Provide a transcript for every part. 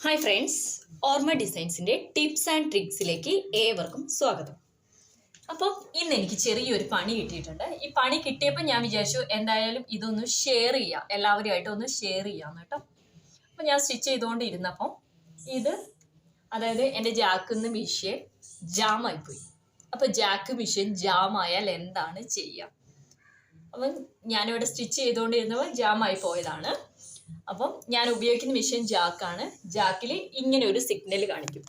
Hi friends, ഓർമ്മ ഡിസൈൻസിൻ്റെ tips and ട്രിക്സിലേക്ക് ഏവർക്കും സ്വാഗതം. അപ്പോൾ ഇന്ന് എനിക്ക് ചെറിയൊരു പണി കിട്ടിയിട്ടുണ്ട്. ഈ പണി കിട്ടിയപ്പോൾ ഞാൻ വിചാരിച്ചു എന്തായാലും ഇതൊന്ന് ഷെയർ ചെയ്യാം, എല്ലാവരുമായിട്ട് ഒന്ന് ഷെയർ ചെയ്യാമെന്ന് കേട്ടോ. അപ്പോൾ ഞാൻ സ്റ്റിച്ച് ചെയ്തുകൊണ്ടിരുന്നപ്പം അതായത് എൻ്റെ ജാക്കിൽ നിന്ന് മിഷ്യൻ ജാമായിപ്പോയി. അപ്പോൾ ജാക്ക് മിഷ്യൻ ജാമായാൽ എന്താണ് ചെയ്യുക? അപ്പം ഞാനിവിടെ സ്റ്റിച്ച് ചെയ്തുകൊണ്ടിരുന്നപ്പോൾ ജാമായി പോയതാണ്. അപ്പം ഞാൻ ഉപയോഗിക്കുന്ന മെഷീൻ ജാക്കാണ്. ജാക്കിൽ ഇങ്ങനെ ഒരു സിഗ്നൽ കാണിക്കും.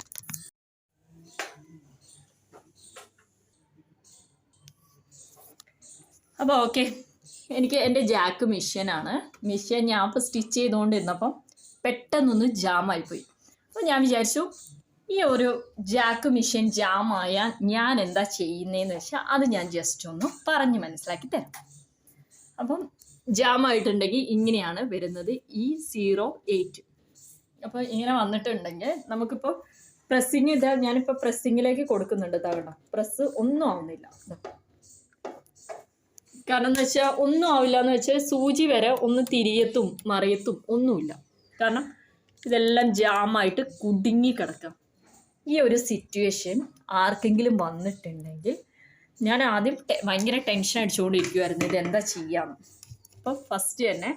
അപ്പോൾ ഓക്കെ, എനിക്ക് എൻ്റെ ജാക്ക് മെഷീനാണ്. മെഷീൻ ഞാൻ ഇപ്പോൾ സ്റ്റിച്ച് ചെയ്തുകൊണ്ടിരുന്നപ്പം പെട്ടെന്നൊന്ന് ജാമായിപ്പോയി. അപ്പോൾ ഞാൻ വിചാരിച്ചു ഈ ഒരു ജാക്ക് മെഷീൻ ജാമായാൽ ഞാൻ എന്താ ചെയ്യുന്നതെന്ന് വെച്ചാൽ അത് ഞാൻ ജസ്റ്റ് ഒന്ന് പറഞ്ഞ് മനസ്സിലാക്കി തരാം. അപ്പം ജാമായിട്ടുണ്ടെങ്കിൽ ഇങ്ങനെയാണ് വരുന്നത്, E08. അപ്പോൾ ഇങ്ങനെ വന്നിട്ടുണ്ടെങ്കിൽ നമുക്കിപ്പോൾ പ്രസ്സിങ് ഞാനിപ്പോൾ പ്രസ്സിങ്ങിലേക്ക് കൊടുക്കുന്നുണ്ട്. കേട്ടോ, പ്രസ് ഒന്നും ആവുന്നില്ല. കാരണം എന്ന് വെച്ചാൽ ഒന്നും ആവില്ല എന്ന് വെച്ചാൽ സൂചി വരെ ഒന്ന് തിരിയത്തും മറിയത്തും ഒന്നുമില്ല. കാരണം ഇതെല്ലാം ജാമായിട്ട് കുടുങ്ങി കിടക്കാം. ഈ ഒരു സിറ്റുവേഷൻ ആർക്കെങ്കിലും വന്നിട്ടുണ്ടെങ്കിൽ ഞാൻ ആദ്യം ഭയങ്കര ടെൻഷൻ അടിച്ചുകൊണ്ടിരിക്കുമായിരുന്നു, ഇതെന്താ ചെയ്യാമെന്ന്. അപ്പോൾ ഫസ്റ്റ് തന്നെ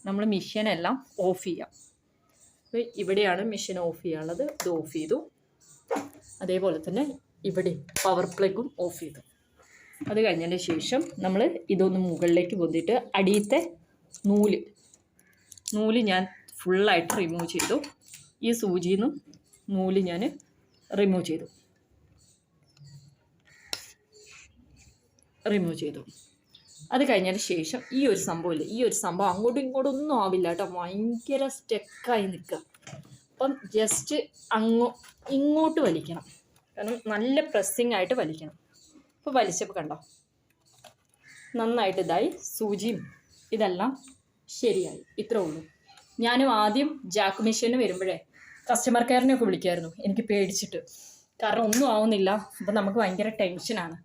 നമ്മൾ മെഷീനെല്ലാം ഓഫ് ചെയ്യാം. അപ്പോൾ ഇവിടെയാണ് മെഷീൻ ഓഫ് ചെയ്യാനുള്ളത്, ഇത് ഓഫ് ചെയ്തു. അതേപോലെ തന്നെ ഇവിടെ പവർ പ്ലഗും ഓഫ് ചെയ്തു. അത് കഴിഞ്ഞതിന് ശേഷം നമ്മൾ ഇതൊന്ന് മുകളിലേക്ക് പൊന്തിയിട്ട് അടിയത്തെ നൂല് ഞാൻ ഫുള്ളായിട്ട് റിമൂവ് ചെയ്തു. ഈ സൂചിയിൽ നിന്നും നൂല് ഞാൻ റിമൂവ് ചെയ്തു. അത് കഴിഞ്ഞതിന് ശേഷം ഈ ഒരു സംഭവം അങ്ങോട്ടും ഇങ്ങോട്ടും ഒന്നും ആവില്ല കേട്ടോ, ഭയങ്കര സ്റ്റക്കായി നിൽക്കുക. അപ്പം ജസ്റ്റ് ഇങ്ങോട്ട് വലിക്കണം, കാരണം നല്ല പ്രസ്സിങ് ആയിട്ട് വലിക്കണം. അപ്പോൾ വലിച്ചപ്പോൾ കണ്ടോ നന്നായിട്ട് ഇതായി, സൂചിയും ഇതെല്ലാം ശരിയായി. ഇത്രേ ഉള്ളൂ. ഞാനും ആദ്യം ജാക്ക് മെഷീന് വരുമ്പോഴേ കസ്റ്റമർ കെയറിനെയൊക്കെ വിളിക്കുമായിരുന്നു, എനിക്ക് പേടിച്ചിട്ട്. കാരണം ഒന്നും ആവുന്നില്ല. അപ്പം നമുക്ക് ഭയങ്കര ടെൻഷനാണ്.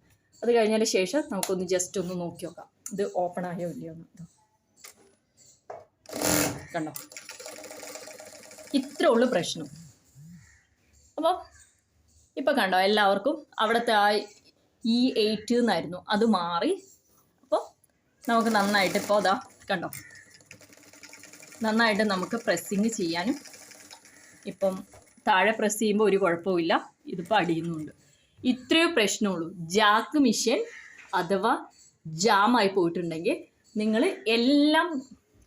അത് കഴിഞ്ഞതിന് ശേഷം നമുക്കൊന്ന് ജസ്റ്റ് ഒന്ന് നോക്കി നോക്കാം, ഇത് ഓപ്പൺ ആയോ ഇല്ലയോ എന്ന്. കണ്ടോ, ഇത്രേ ഉള്ളൂ പ്രശ്നം. അപ്പോൾ ഇപ്പം കണ്ടോ, എല്ലാവർക്കും അവിടുത്തെ ആ E8 എന്നായിരുന്നു, അത് മാറി. അപ്പോൾ നമുക്ക് നന്നായിട്ട് ഇപ്പോൾ അതാ കണ്ടോ, നന്നായിട്ട് നമുക്ക് പ്രസ്സിങ് ചെയ്യാനും. ഇപ്പം താഴെ പ്രസ് ചെയ്യുമ്പോൾ ഒരു കുഴപ്പമില്ല, ഇതിപ്പോൾ അടിയുന്നുണ്ട്. ഇത്രയോ പ്രശ്നമുള്ളൂ. ജാക്ക് മെഷീൻ അഥവാ ജാമായി പോയിട്ടുണ്ടെങ്കിൽ നിങ്ങൾ എല്ലാം,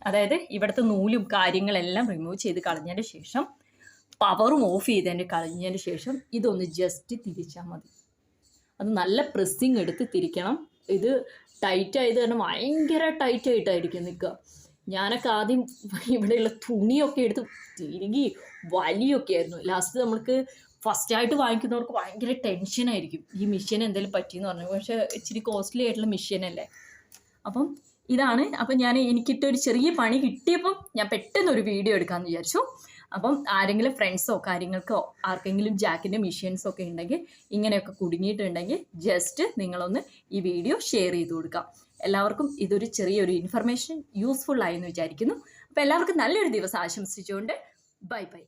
അതായത് ഇവിടുത്തെ നൂലും കാര്യങ്ങളെല്ലാം റിമൂവ് ചെയ്ത് കളഞ്ഞതിന് ശേഷം പവറും ഓഫ് ചെയ്തതിന് കളഞ്ഞതിന് ശേഷം ഇതൊന്ന് ജസ്റ്റ് തിരിച്ചാൽ മതി. അത് നല്ല പ്രസ്സിങ് എടുത്ത് തിരിക്കണം. ഇത് ടൈറ്റായത് കാരണം ഭയങ്കര ടൈറ്റായിട്ടായിരിക്കും നിൽക്കുക. ഞാനൊക്കെ ആദ്യം ഇവിടെയുള്ള തുണിയൊക്കെ എടുത്ത് തിരികെ വലിയൊക്കെ ആയിരുന്നു. ലാസ്റ്റ് നമ്മൾക്ക് ഫസ്റ്റായിട്ട് വാങ്ങിക്കുന്നവർക്ക് ഭയങ്കര ടെൻഷനായിരിക്കും, ഈ മെഷീൻ എന്തെങ്കിലും പറ്റിയെന്ന് പറഞ്ഞു. പക്ഷേ ഇച്ചിരി കോസ്റ്റ്ലി ആയിട്ടുള്ള മെഷീനല്ലേ. അപ്പം ഇതാണ്. അപ്പം എനിക്കിട്ടൊരു ചെറിയ പണി കിട്ടിയപ്പം ഞാൻ പെട്ടെന്നൊരു വീഡിയോ എടുക്കാമെന്ന് വിചാരിച്ചു. അപ്പം ആരെങ്കിലും ഫ്രണ്ട്സോ കാര്യങ്ങൾക്കോ ആർക്കെങ്കിലും ജാക്കിൻ്റെ മെഷീൻസോ ഒക്കെ ഉണ്ടെങ്കിൽ, ഇങ്ങനെയൊക്കെ കുടുങ്ങിയിട്ടുണ്ടെങ്കിൽ ജസ്റ്റ് നിങ്ങളൊന്ന് ഈ വീഡിയോ ഷെയർ ചെയ്ത് കൊടുക്കാം. എല്ലാവർക്കും ഇതൊരു ചെറിയൊരു ഇൻഫർമേഷൻ യൂസ്ഫുൾ ആയെന്ന് വിചാരിക്കുന്നു. അപ്പോൾ എല്ലാവർക്കും നല്ലൊരു ദിവസം ആശംസിച്ചുകൊണ്ട് ബൈ ബൈ.